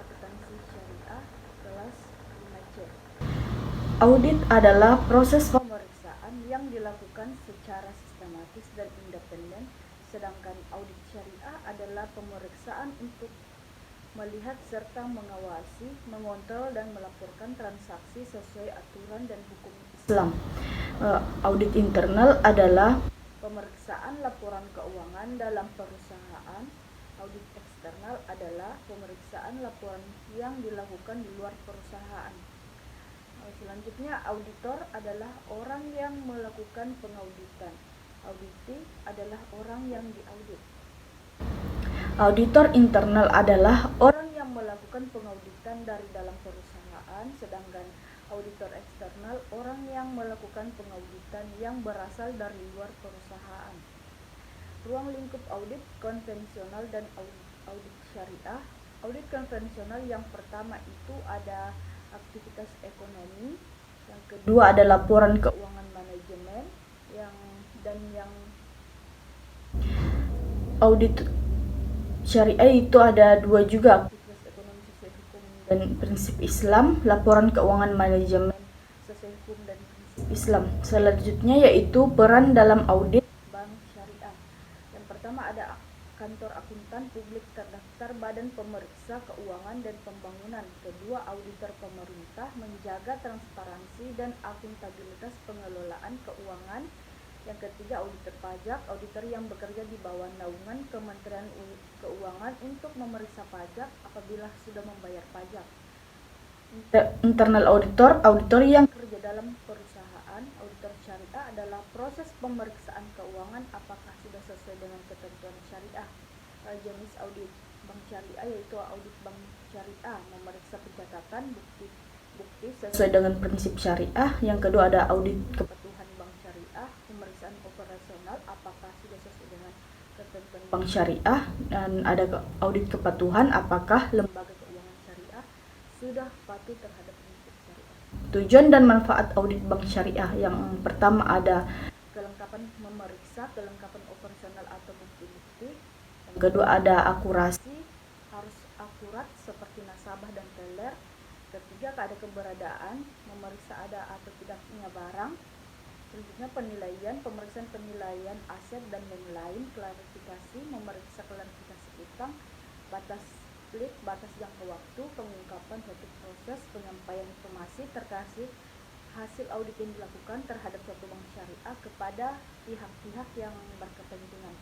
Akuntansi Syariah kelas 5C. Audit adalah proses pemeriksaan yang dilakukan secara sistematis dan independen, sedangkan audit syariah adalah pemeriksaan untuk melihat serta mengawasi, mengontrol dan melaporkan transaksi sesuai aturan dan hukum Islam. Audit internal adalah pemeriksaan laporan keuangan dalam perusahaan. Audit eksternal adalah pemeriksaan laporan yang dilakukan di luar perusahaan. Selanjutnya, auditor adalah orang yang melakukan pengauditan. Auditi adalah orang yang diaudit. Auditor internal adalah orang yang melakukan pengauditan dari dalam perusahaan, sedangkan auditor eksternal orang yang melakukan pengauditan yang berasal dari luar perusahaan. Ruang lingkup audit konvensional dan audit syariah. Audit konvensional yang pertama itu ada aktivitas ekonomi, yang kedua ada laporan keuangan manajemen, yang audit syariah itu ada dua juga, aktivitas ekonomi sesuai hukum dan prinsip Islam, laporan keuangan manajemen sesuai hukum dan prinsip Islam. Selanjutnya yaitu peran dalam audit bank syariah. Yang pertama ada kantor akuntan publik terdaftar Badan Pemeriksa Keuangan dan Pembangunan. Kedua, auditor pemerintah menjaga transparansi dan akuntabilitas pengelolaan keuangan. Yang ketiga, auditor pajak, auditor yang bekerja di bawah naungan Kementerian Keuangan untuk memeriksa pajak apabila sudah membayar pajak. Internal auditor, auditor yang kerja dalam perusahaan. Auditor syariah adalah proses pemeriksaan keuangan apakah sudah sesuai dengan ketentuan syariah. Jenis audit bank syariah yaitu audit bank syariah, memeriksa pencatatan bukti sesuai dengan prinsip syariah. Yang kedua ada audit kepatuhan bank syariah, pemeriksaan operasional apakah sudah sesuai dengan ketentuan bank syariah, dan ada audit kepatuhan apakah lembaga keuangan syariah sudah patuh terhadap prinsip syariah. Tujuan dan manfaat audit bank syariah yang pertama ada kelengkapan memeriksa, kelengkapan operasional atau bukti-bukti. Yang kedua ada akurasi, harus akurat seperti nasabah dan teller. Ketiga ada keberadaan, memeriksa ada atau tidaknya barang. Selanjutnya penilaian, pemeriksaan penilaian aset dan lain-lain. Klarifikasi, memeriksa klarifikasi utang. Batas split, batas jangka waktu, pengungkapan suatu proses, penyampaian informasi terkait hasil audit yang dilakukan terhadap suatu bank syariah kepada pihak-pihak yang berkepentingan.